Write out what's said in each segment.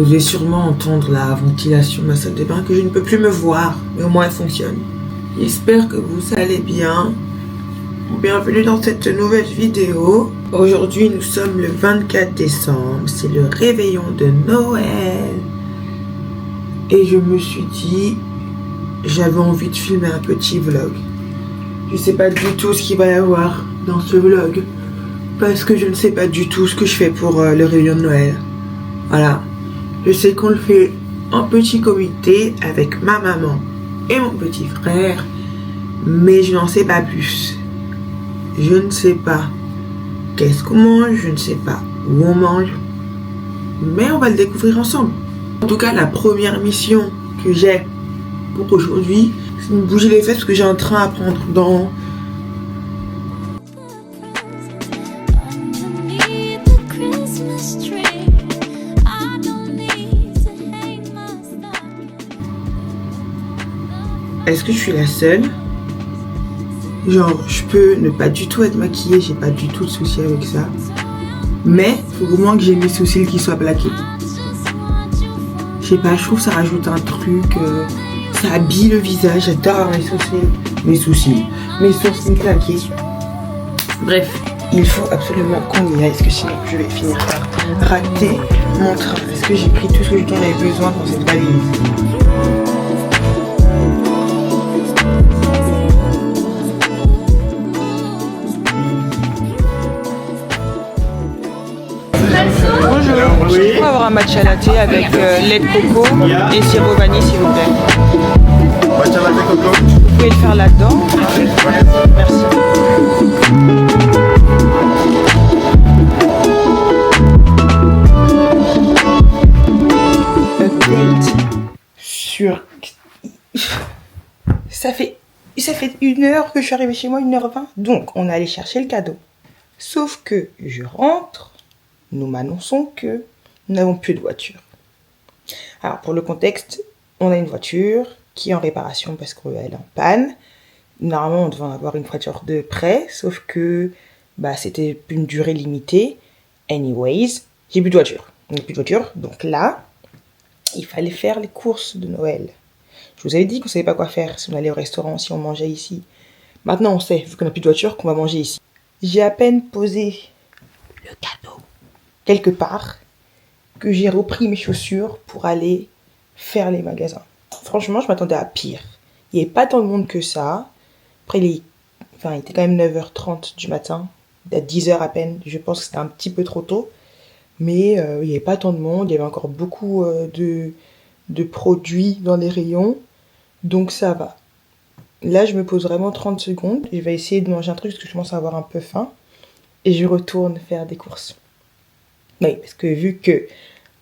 Vous devez sûrement entendre la ventilation de ma salle de bain que je ne peux plus me voir, mais au moins elle fonctionne. J'espère que vous allez bien. Bienvenue dans cette nouvelle vidéo. Aujourd'hui nous sommes le 24 décembre, c'est le réveillon de Noël. Et je me suis dit, j'avais envie de filmer un petit vlog. Je sais pas du tout ce qu'il va y avoir dans ce vlog, parce que je ne sais pas du tout ce que je fais pour le réveillon de Noël. Voilà. Je sais qu'on le fait en petit comité avec ma maman et mon petit frère, mais je n'en sais pas plus. Je ne sais pas qu'est-ce qu'on mange, je ne sais pas où on mange, mais on va le découvrir ensemble. En tout cas, la première mission que j'ai pour aujourd'hui, c'est de me bouger les fesses parce que j'ai un train à prendre dans... Est-ce que je suis la seule? Genre, je peux ne pas du tout être maquillée, j'ai pas du tout de souci avec ça. Mais, faut au moins que j'ai mes sourcils qui soient plaqués. Je sais pas, je trouve que ça rajoute un truc, ça habille le visage, j'adore mes sourcils. Mes sourcils plaqués. Bref, il faut absolument qu'on y aille, parce que sinon je vais finir par rater mon train. Est-ce que j'ai pris tout ce dont j'avais besoin dans cette valise? Oui. On va avoir un matcha latte avec lait de coco et sirop vanille s'il vous plaît. Matcha latte coco. Vous pouvez le faire là-dedans. Merci. Update sur... Ça fait 1h que je suis arrivée chez moi, 1h20. Donc on est allé chercher le cadeau. Sauf que je rentre. Nous m'annonçons que nous n'avons plus de voiture. Alors, pour le contexte, on a une voiture qui est en réparation parce qu'elle est en panne. Normalement, on devait en avoir une voiture de prêt, sauf que c'était une durée limitée. Anyways, j'ai plus de voiture. On n'a plus de voiture, donc là, il fallait faire les courses de Noël. Je vous avais dit qu'on ne savait pas quoi faire si on allait au restaurant, si on mangeait ici. Maintenant, on sait, vu qu'on n'a plus de voiture, qu'on va manger ici. J'ai à peine posé le cadeau quelque part, que j'ai repris mes chaussures pour aller faire les magasins. Franchement, je m'attendais à pire. Il n'y avait pas tant de monde que ça. Après, il était quand même 9h30 du matin, à 10h à peine. Je pense que c'était un petit peu trop tôt. Mais il n'y avait pas tant de monde. Il y avait encore beaucoup de produits dans les rayons. Donc ça va. Là, je me pose vraiment 30 secondes. Je vais essayer de manger un truc parce que je commence à avoir un peu faim. Et je retourne faire des courses. Oui, parce que vu que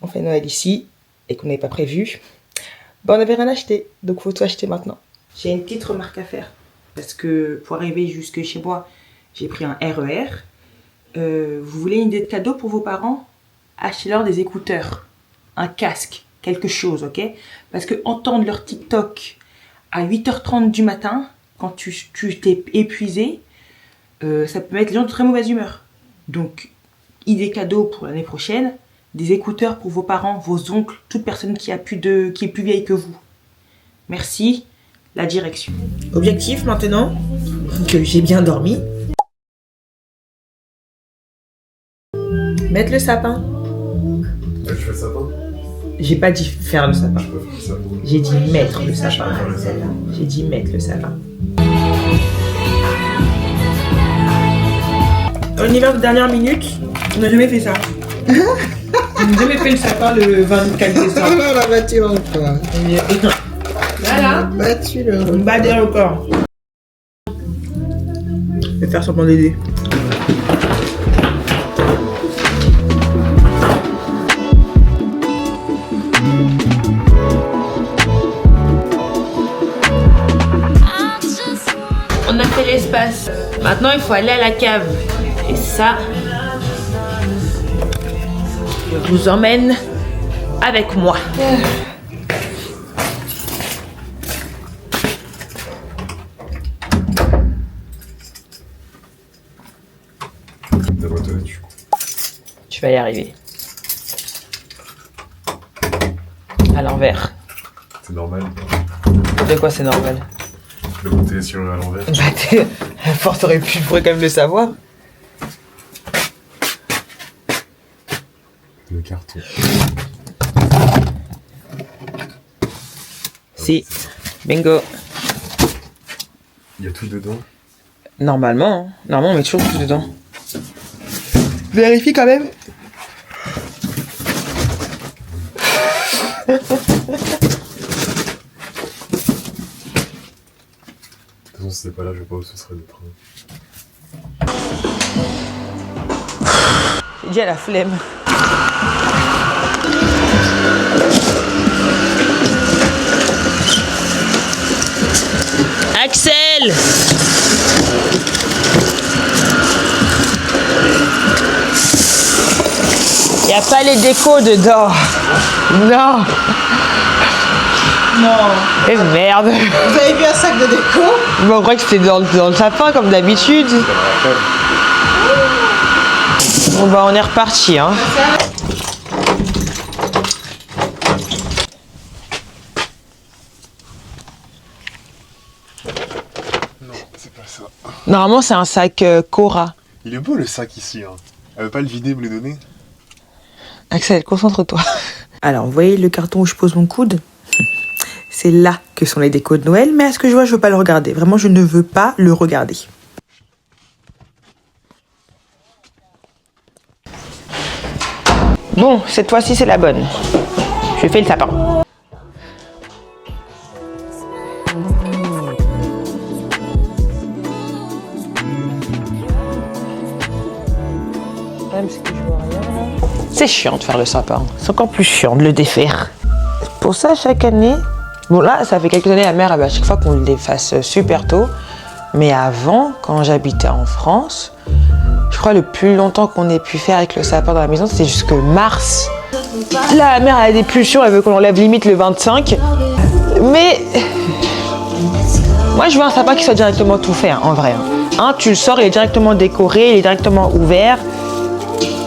on fait Noël ici et qu'on n'avait pas prévu, on n'avait rien acheté, donc faut tout acheter maintenant. J'ai une petite remarque à faire, parce que pour arriver jusque chez moi, j'ai pris un RER. Vous voulez une idée de cadeau pour vos parents? Achetez-leur des écouteurs, un casque, quelque chose, ok? Parce que entendre leur TikTok à 8h30 du matin, quand tu t'es épuisé, ça peut mettre les gens de très mauvaise humeur. Donc, idée cadeau pour l'année prochaine, des écouteurs pour vos parents, vos oncles, toute personne qui est plus vieille que vous. Merci, la direction. Objectif maintenant, que j'ai bien dormi. Mettre le sapin. Tu fais le sapin? J'ai pas dit faire le sapin. J'ai dit mettre le sapin. le sapin. J'ai dit mettre le sapin. On y va de dernière minute. On n'a jamais fait ça. On n'a jamais fait le sapin le 24 décembre. On a battu le record. Voilà. Battu le record. On bat des records. Je vais faire semblant d'aider. On a fait l'espace. Maintenant, il faut aller à la cave. Et ça, je vous emmène avec moi. Tu vas y arriver. à l'envers. C'est normal. De quoi c'est normal? Le côté sur à l'envers. Bah, à force, je pourrais quand même le savoir. Le carton. Si. Bingo. Il y a tout dedans. Normalement, hein. Normalement, on met toujours tout dedans. Vérifie quand même. De toute façon, si c'est pas là, je sais pas où ce serait d'être. J'ai déjà la flemme. Axel! Y a pas les décos dedans. Non. Non. Eh merde. Vous avez vu un sac de déco? Bon, on croit que c'était dans le sapin comme d'habitude. Bon bah on est reparti hein. Non, c'est pas ça. Normalement c'est un sac Cora. Il est beau le sac ici. Hein. Elle veut pas le vider, me le donner? Axel, concentre-toi. Alors, vous voyez le carton où je pose mon coude? C'est là que sont les décos de Noël, mais à ce que je vois, je veux pas le regarder. Vraiment, je ne veux pas le regarder. Bon, cette fois-ci, c'est la bonne. Je fais le sapin. C'est chiant de faire le sapin. C'est encore plus chiant de le défaire. Pour ça, chaque année... Bon là, ça fait quelques années, la mère, à chaque fois qu'on le défasse super tôt. Mais avant, quand j'habitais en France, je crois le plus longtemps qu'on ait pu faire avec le sapin dans la maison, c'était jusque mars. Là, la mère elle a des pulsions, elle veut qu'on l'enlève limite le 25. Mais... moi, je veux un sapin qui soit directement tout fait, hein, en vrai. Hein, tu le sors, il est directement décoré, il est directement ouvert.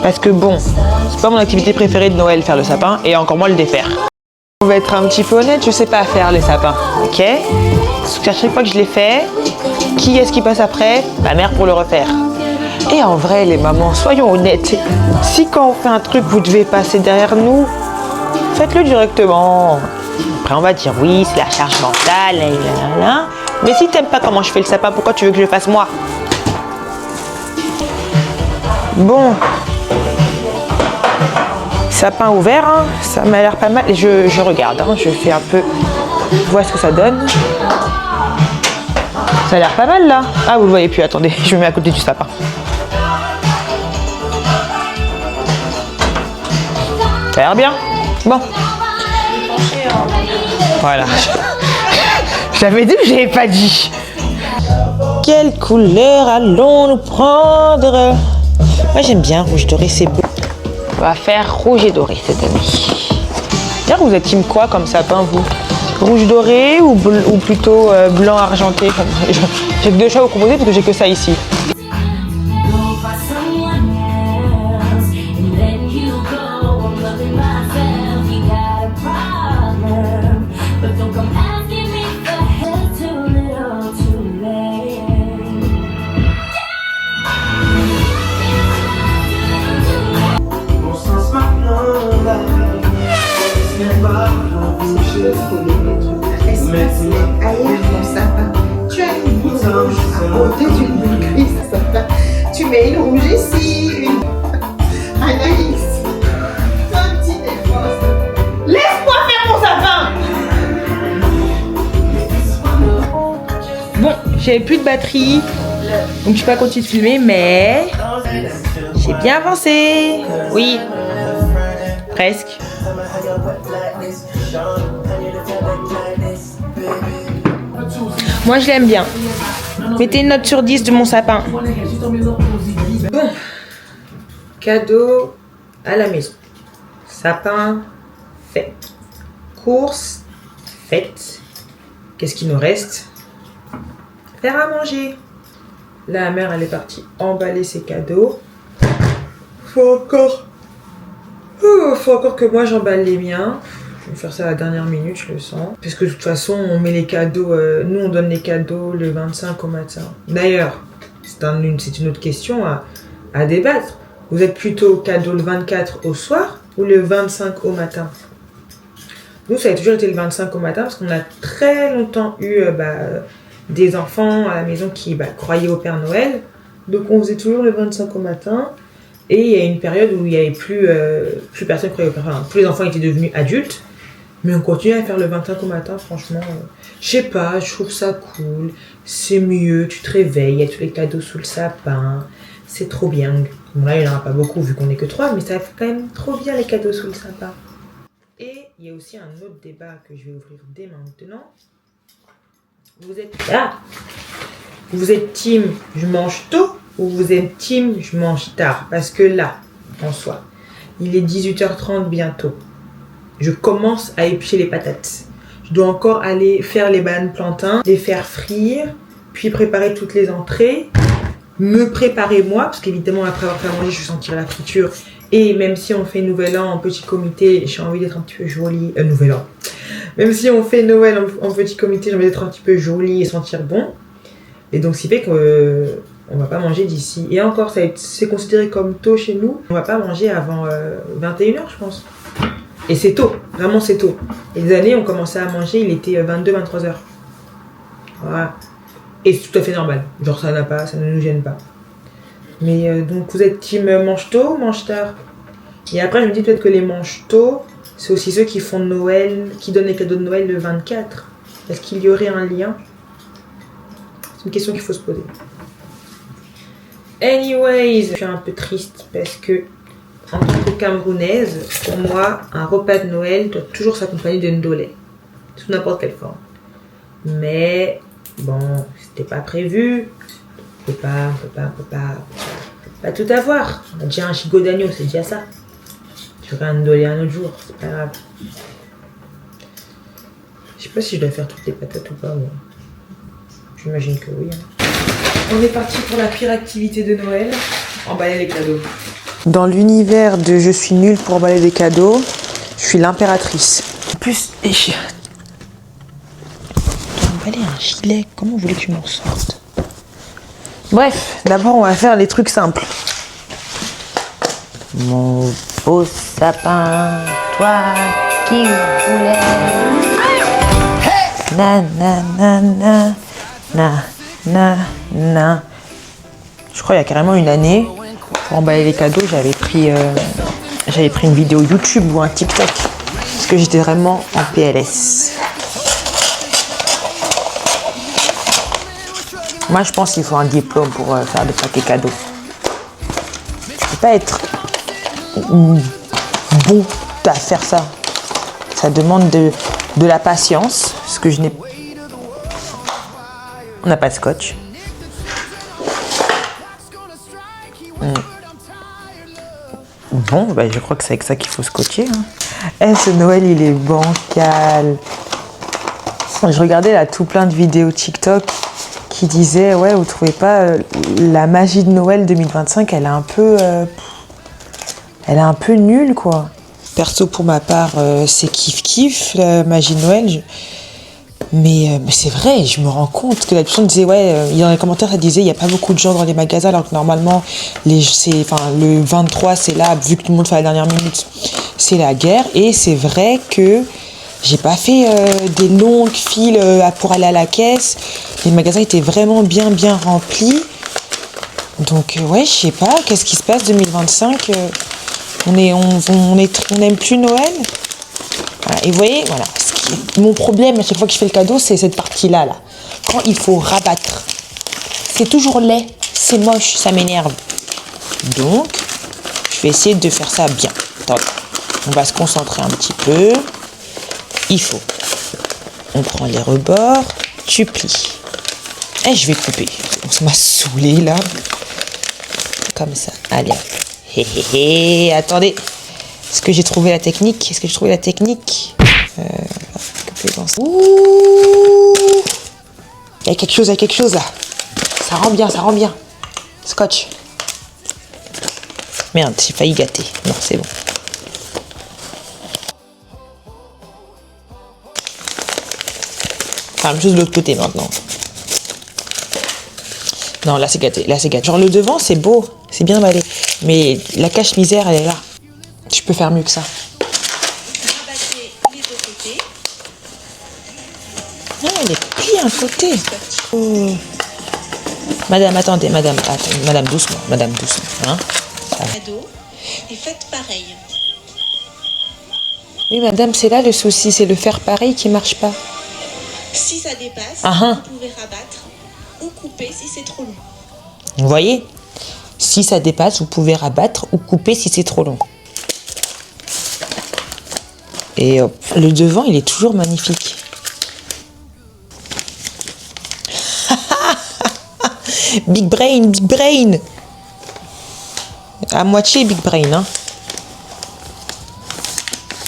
Parce que bon, c'est pas mon activité préférée de Noël, faire le sapin, et encore moins le défaire. On va être un petit peu honnête, je sais pas faire les sapins, ok? Parce qu'à chaque fois que je les fais, qui est-ce qui passe après? Ma mère pour le refaire. Et en vrai, les mamans, soyons honnêtes, si quand on fait un truc, vous devez passer derrière nous, faites-le directement. Après, on va dire oui, c'est la charge mentale, là. Mais si t'aimes pas comment je fais le sapin, pourquoi tu veux que je le fasse moi? Bon. Sapin ouvert, hein, ça m'a l'air pas mal. Et je regarde, hein, je fais un peu, vois ce que ça donne. Ça a l'air pas mal là. Ah, vous le voyez plus, attendez, je me mets à côté du sapin. Ça a l'air bien. Bon. Voilà. J'avais dit ou j'avais pas dit? Quelle couleur allons-nous prendre? Moi j'aime bien rouge doré, c'est beau. On va faire rouge et doré cette année. D'ailleurs, vous êtes team quoi comme sapin, vous? Rouge doré ou plutôt blanc argenté? J'ai que deux choix à vous proposer parce que j'ai que ça ici. Tu as une boule rouge à côté d'une boule grise. Tu mets une rouge ici, une Anaïs. Un petit effort. Laisse-moi faire mon sapin. Bon, j'avais plus de batterie, donc je peux pas continuer de filmer, mais j'ai bien avancé. Oui, presque. Moi, je l'aime bien. Mettez une note sur 10 de mon sapin. Bon, cadeau à la maison. Sapin fait. Course faite. Qu'est-ce qu'il nous reste? Faire à manger. La mère, elle est partie emballer ses cadeaux. Faut encore que moi j'emballe les miens. Je vais faire ça à la dernière minute, je le sens. Parce que de toute façon, on met les cadeaux, nous on donne les cadeaux le 25 au matin. D'ailleurs, c'est une autre question à débattre. Vous êtes plutôt cadeau le 24 au soir ou le 25 au matin? Nous, ça a toujours été le 25 au matin parce qu'on a très longtemps eu des enfants à la maison qui croyaient au Père Noël. Donc on faisait toujours le 25 au matin. Et il y a une période où il n'y avait plus personne qui croyait au Père Noël. Tous les enfants étaient devenus adultes. Mais on continue à faire le 25 au matin, franchement. Je sais pas, je trouve ça cool. C'est mieux, tu te réveilles, il y a tous les cadeaux sous le sapin. C'est trop bien. Bon là, il n'y en aura pas beaucoup vu qu'on n'est que 3, mais ça fait quand même trop bien les cadeaux sous le sapin. Et il y a aussi un autre débat que je vais ouvrir dès maintenant. Vous êtes team je mange tôt ou vous êtes team je mange tard? Parce que là, en soi, il est 18h30 bientôt. Je commence à éplucher les patates. Je dois encore aller faire les bananes plantains, les faire frire, puis préparer toutes les entrées, me préparer moi, parce qu'évidemment après avoir fait à manger, je vais sentir la friture. Et même si on fait Nouvel An en petit comité, j'ai envie d'être un petit peu jolie. Nouvel An. Même si on fait Noël en petit comité, j'ai envie d'être un petit peu jolie et sentir bon. Et donc, ce qui fait que on va pas manger d'ici. Et encore, c'est considéré comme tôt chez nous. On va pas manger avant 21h, je pense. Et c'est tôt, vraiment c'est tôt. Et les années, on commençait à manger, il était 22-23h. Voilà. Et c'est tout à fait normal. Genre, ça ne nous gêne pas. Mais donc, vous êtes team mange tôt, mange tard. Et après, je me dis peut-être que les mange tôt, c'est aussi ceux qui font Noël, qui donnent les cadeaux de Noël le 24. Est-ce qu'il y aurait un lien? C'est une question qu'il faut se poser. Anyways, je suis un peu triste parce que, en tant que Camerounaise, pour moi, un repas de Noël doit toujours s'accompagner de ndolé. Sous n'importe quelle forme. Mais, bon, c'était pas prévu. On peut pas tout avoir. On a déjà un gigot d'agneau, c'est déjà ça. Je ferai un ndolé un autre jour, c'est pas grave. Je sais pas si je dois faire toutes les patates ou pas, mais j'imagine que oui. On est parti pour la pire activité de Noël, emballer les cadeaux. Dans l'univers de je suis nulle pour emballer des cadeaux, je suis l'impératrice. En plus, je dois emballer un gilet, comment vous voulez que tu m'en sortes? Bref, d'abord on va faire les trucs simples. Mon beau sapin, toi qui voulais. Na na na na na na na. Je crois il y a carrément une année, pour emballer les cadeaux, j'avais pris une vidéo YouTube ou un TikTok parce que j'étais vraiment en PLS. Moi, je pense qu'il faut un diplôme pour faire des paquets cadeaux. Tu peux pas être bon à faire ça. Ça demande de la patience, ce que je n'ai. On n'a pas de scotch. Bon, bah, je crois que c'est avec ça qu'il faut scotcher. Hein. Ce Noël, il est bancal. Je regardais là tout plein de vidéos TikTok qui disaient ouais, vous trouvez pas la magie de Noël 2025, elle est un peu nulle quoi. Perso pour ma part, c'est kiff la magie de Noël. Mais c'est vrai, je me rends compte que la personne disait ouais, dans les commentaires ça disait il y a pas beaucoup de gens dans les magasins alors que normalement le 23 c'est là vu que tout le monde fait à la dernière minute, c'est la guerre et c'est vrai que j'ai pas fait des longues files pour aller à la caisse. Les magasins étaient vraiment bien remplis. Donc ouais, je sais pas, qu'est-ce qui se passe 2025 on n'aime plus Noël. Voilà. Et vous voyez, voilà. Mon problème à chaque fois que je fais le cadeau, c'est cette partie-là. Là. Quand il faut rabattre. C'est toujours laid, c'est moche, ça m'énerve. Donc, je vais essayer de faire ça bien. Attendez, on va se concentrer un petit peu. Il faut. On prend les rebords, tu plies. Et je vais couper. Ça m'a saoulé là. Comme ça. Allez. Hé, attendez. Est-ce que j'ai trouvé la technique? Ouh. Il y a quelque chose là. Ça rend bien. Scotch. Merde, j'ai failli gâter. Non, c'est bon. faire la même chose de l'autre côté maintenant. Non, là c'est gâté, là c'est gâté. Genre le devant c'est beau, c'est bien emballé. Mais la cache-misère elle est là. Je peux faire mieux que ça. Rabattez les deux côtés. Ah, elle est pliée un côté. Oh. Madame, attendez, madame, doucement, hein. Cadeau. Et faites pareil. Oui, madame, c'est là le souci, c'est le faire pareil qui marche pas. Si ça dépasse, Ah. vous pouvez rabattre ou couper si c'est trop long. Vous voyez? Si ça dépasse, vous pouvez rabattre ou couper si c'est trop long. Et hop, le devant, il est toujours magnifique. Big brain, big brain. À moitié big brain, hein.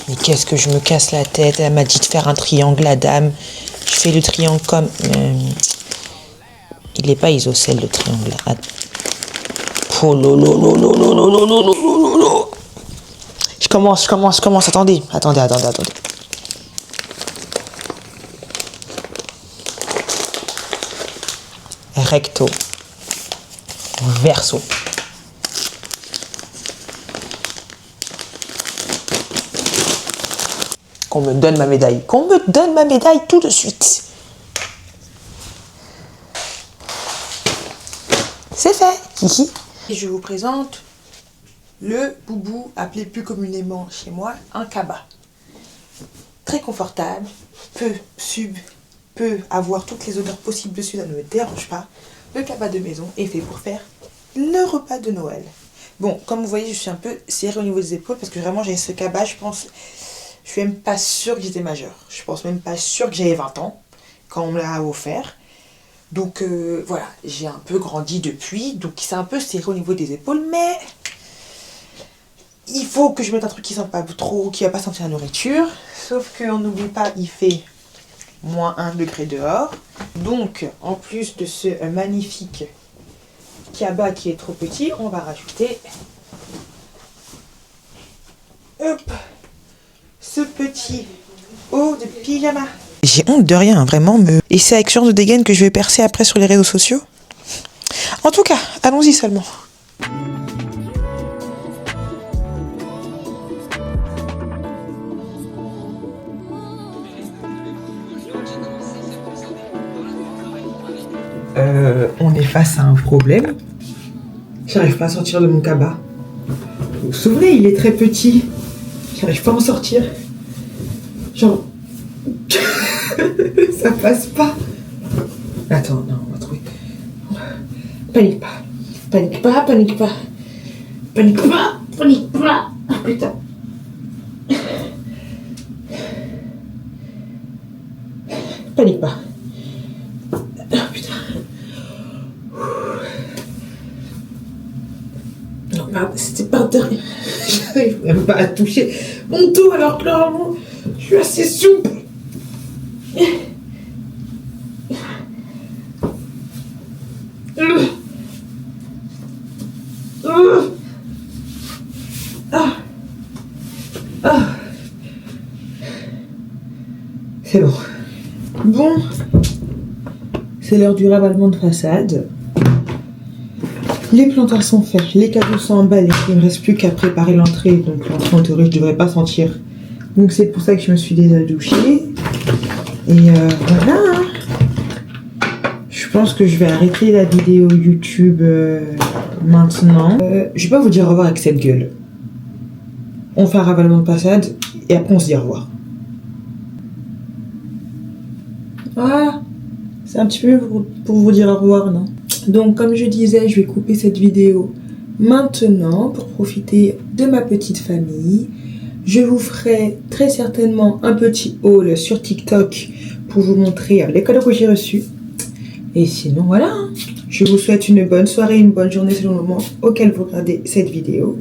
Mais qu'est-ce que je me casse la tête. Elle m'a dit de faire un triangle, la dame. Je fais le triangle comme... il n'est pas isocèle, le triangle. Oh lolo. Je commence. Attendez. Recto. Verso. Qu'on me donne ma médaille tout de suite. C'est fait. Hihi. Et je vous présente le boubou, appelé plus communément chez moi un cabas. Très confortable, peut avoir toutes les odeurs possibles dessus, ça ne me dérange pas. Le cabas de maison est fait pour faire le repas de Noël. Bon, comme vous voyez, je suis un peu serrée au niveau des épaules parce que vraiment j'ai ce cabas, je suis même pas sûre que j'étais majeure. Je pense même pas sûre que j'avais 20 ans quand on me l'a offert. Donc voilà, j'ai un peu grandi depuis, donc c'est un peu serré au niveau des épaules, mais il faut que je mette un truc qui sent pas trop, qui va pas sentir la nourriture. Sauf qu'on n'oublie pas, il fait moins 1 degré dehors. Donc en plus de ce magnifique cabas qui est trop petit, on va rajouter ce petit haut de pyjama. J'ai honte de rien, vraiment. Et c'est avec ce genre de dégaine que je vais percer après sur les réseaux sociaux. En tout cas, allons-y seulement. On est face à un problème. J'arrive pas à sortir de mon cabas. Vous vous souvenez, il est très petit. J'arrive pas à en sortir. Genre... ça passe pas. Attends, non, on va trouver. Panique pas. Ah putain. Panique pas. Ah putain. Non, c'était par derrière. J'arrive même pas à toucher mon dos alors que normalement je suis assez souple. C'est bon. Bon, c'est l'heure du ravalement de façade. Les planteurs sont faits, les cadeaux sont emballés. Il ne me reste plus qu'à préparer l'entrée. Donc l'entrée en théorie, je ne devrais pas sentir. Donc c'est pour ça que je me suis déjà douchée. Et voilà. Je pense que je vais arrêter la vidéo YouTube maintenant. Je vais pas vous dire au revoir avec cette gueule. On fait un ravalement de façade et après on se dit au revoir. Ah, c'est un petit peu pour vous dire au revoir, non? Donc comme je disais, je vais couper cette vidéo maintenant pour profiter de ma petite famille. Je vous ferai très certainement un petit haul sur TikTok pour vous montrer les cadeaux que j'ai reçus. Et sinon voilà, je vous souhaite une bonne soirée, une bonne journée selon le moment auquel vous regardez cette vidéo.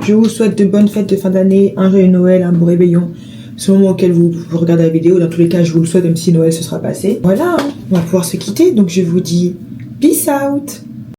Je vous souhaite de bonnes fêtes de fin d'année, un joyeux Noël, un beau réveillon selon le moment auquel vous regardez la vidéo. Dans tous les cas, je vous le souhaite même si Noël se sera passé. Voilà, on va pouvoir se quitter, donc je vous dis peace out.